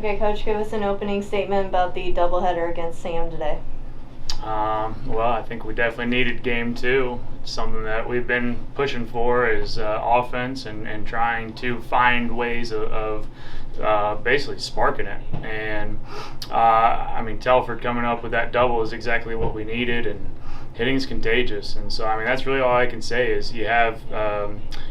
Okay, Coach, give us an opening statement about the doubleheader against Sam today. Well, I think we definitely needed game two. It's something that we've been pushing for is offense and trying to find ways of basically sparking it. And I mean, Telford coming up with that double is exactly what we needed, and hitting's contagious. And so, I mean, that's really all I can say is you have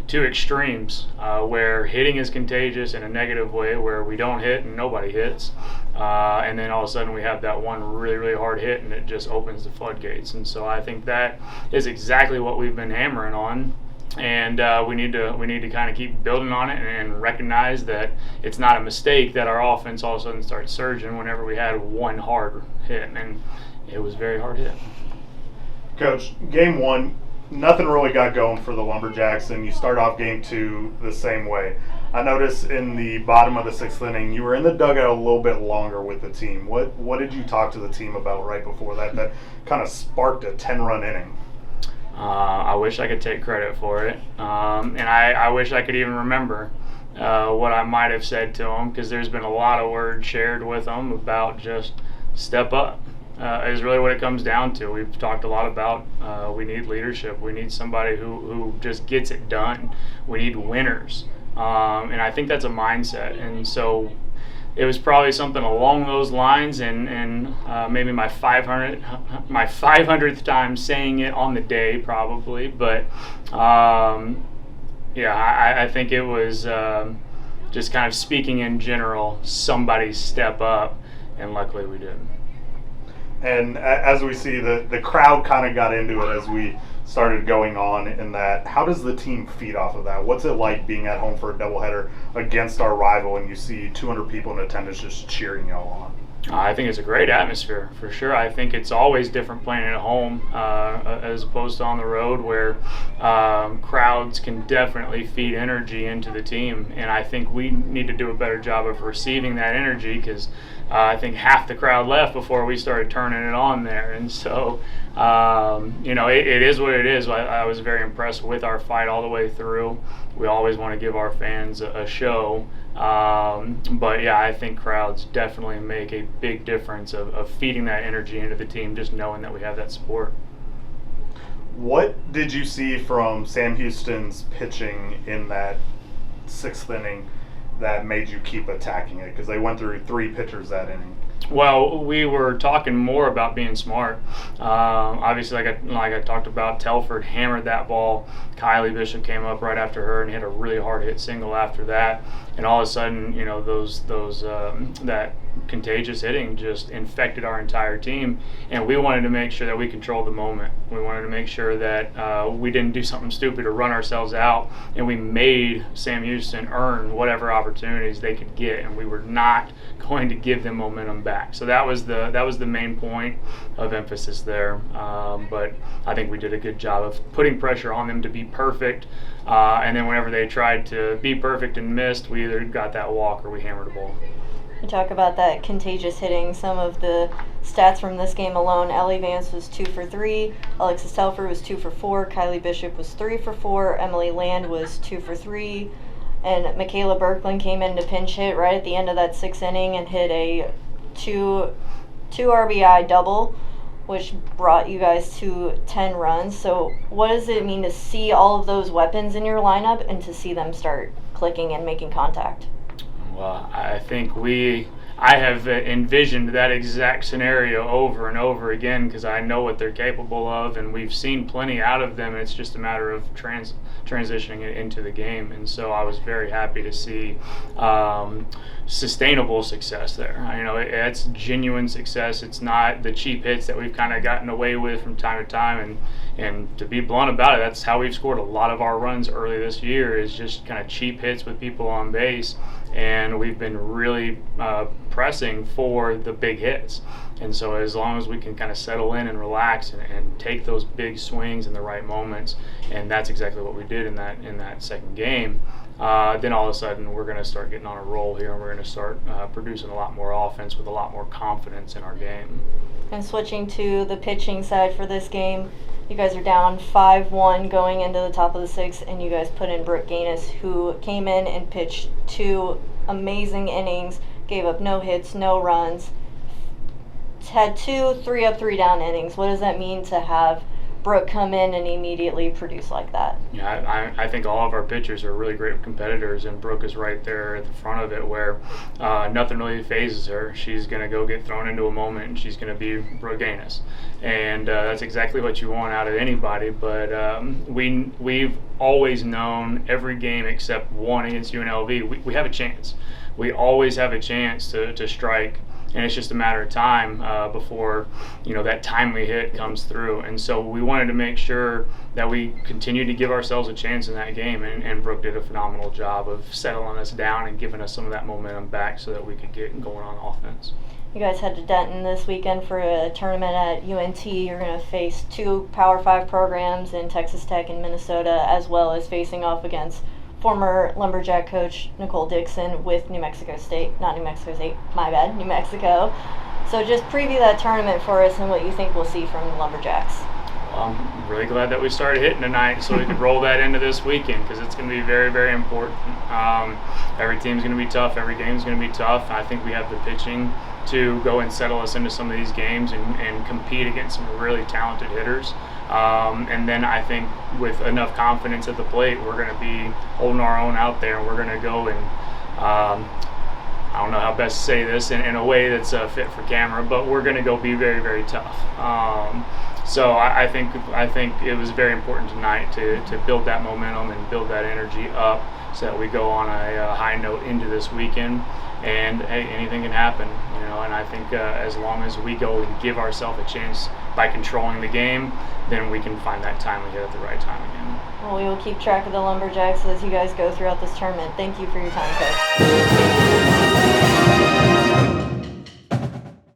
two extremes where hitting is contagious in a negative way, where we don't hit and nobody hits. And then all of a sudden we have that one really, really hard hit, and it just opens the floodgates. And so I think that is exactly what we've been hammering on. And we need to kind of keep building on it and recognize that it's not a mistake that our offense all of a sudden starts surging whenever we had one hard hit, and it was a very hard hit. Coach, game one, nothing really got going for the Lumberjacks, and you start off game two the same way. I noticed in the bottom of the sixth inning, you were in the dugout a little bit longer with the team. What did you talk to the team about right before that kind of sparked a 10-run inning? I wish I could take credit for it, and I wish I could even remember what I might have said to them, because there's been a lot of words shared with them about just step up. Is really what it comes down to. We've talked a lot about we need leadership. We need somebody who just gets it done. We need winners. And I think that's a mindset. And so it was probably something along those lines, and maybe my 500th time saying it on the day probably. But yeah, I think it was just kind of speaking in general, somebody step up, and luckily we did. And as we see, the crowd kind of got into it as we started going on in that. How does the team feed off of that? What's it like being at home for a doubleheader against our rival, and you see 200 people in attendance just cheering y'all on? I think it's a great atmosphere, for sure. I think it's always different playing at home as opposed to on the road, where crowds can definitely feed energy into the team. And I think we need to do a better job of receiving that energy, because I think half the crowd left before we started turning it on there. And so, it is what it is. I was very impressed with our fight all the way through. We always want to give our fans a show. But yeah, I think crowds definitely make a big difference of feeding that energy into the team, just knowing that we have that support. What did you see from Sam Houston's pitching in that sixth inning that made you keep attacking it? Because they went through three pitchers that inning. Well, we were talking more about being smart. Obviously, like I talked about, Telford hammered that ball. Kylie Bishop came up right after her and hit a really hard hit single after that. And all of a sudden, that contagious hitting just infected our entire team. And we wanted to make sure that we controlled the moment. We wanted to make sure that we didn't do something stupid or run ourselves out. And we made Sam Houston earn whatever opportunities they could get, and we were not going to give them momentum back. So that was the main point of emphasis there. But I think we did a good job of putting pressure on them to be perfect. And then whenever they tried to be perfect and missed, we either got that walk or we hammered a ball. You talk about that contagious hitting. Some of the stats from this game alone: Ellie Vance was 2 for 3, Alexis Telford was 2 for 4, Kylie Bishop was 3 for 4, Emily Land was 2 for 3, and Michaela Berkland came in to pinch hit right at the end of that sixth inning and hit a two RBI double, which brought you guys to 10 runs. So what does it mean to see all of those weapons in your lineup and to see them start clicking and making contact? Well, I think I have envisioned that exact scenario over and over again, because I know what they're capable of, and we've seen plenty out of them, and it's just a matter of transitioning it into the game. And so I was very happy to see sustainable success there. It's genuine success. It's not the cheap hits that we've kind of gotten away with from time to time. And to be blunt about it, that's how we've scored a lot of our runs early this year, is just kind of cheap hits with people on base. And we've been really pressing for the big hits. And so as long as we can kind of settle in and relax and take those big swings in the right moments, and that's exactly what we did in that second game, then all of a sudden we're going to start getting on a roll here, and we're going to start producing a lot more offense with a lot more confidence in our game. And switching to the pitching side for this game, you guys are down 5-1 going into the top of the sixth, and you guys put in Brooke Gaines, who came in and pitched 2 amazing innings, gave up no hits, no runs, had 2 3-up, 3-down innings. What does that mean to have Brooke come in and immediately produce like that? Yeah, I think all of our pitchers are really great competitors, and Brooke is right there at the front of it where nothing really phases her. She's going to go get thrown into a moment, and she's going to be Brooke Gaines. And that's exactly what you want out of anybody. But we've always known every game except one against UNLV, we have a chance. We always have a chance to strike. And it's just a matter of time before that timely hit comes through. And so we wanted to make sure that we continued to give ourselves a chance in that game. And Brooke did a phenomenal job of settling us down and giving us some of that momentum back so that we could get going on offense. You guys head to Denton this weekend for a tournament at UNT. You're going to face 2 Power 5 programs in Texas Tech and Minnesota, as well as facing off against former Lumberjack coach Nicole Dixon with New Mexico State. Not New Mexico State, my bad, New Mexico. So just preview that tournament for us and what you think we'll see from the Lumberjacks. Well, I'm really glad that we started hitting tonight so we could roll that into this weekend, because it's going to be very, very important. Every team's going to be tough. Every game's going to be tough. I think we have the pitching to go and settle us into some of these games and compete against some really talented hitters. And then I think with enough confidence at the plate, we're going to be holding our own out there, and we're going to go and I don't know how best to say this in a way that's fit for camera, but we're going to go be very, very tough. So I think it was very important tonight to build that momentum and build that energy up so that we go on a high note into this weekend. And hey, anything can happen, and I think as long as we go and give ourselves a chance by controlling the game, then we can find that timely hit at the right time again. Well, we will keep track of the Lumberjacks as you guys go throughout this tournament. Thank you for your time, Coach.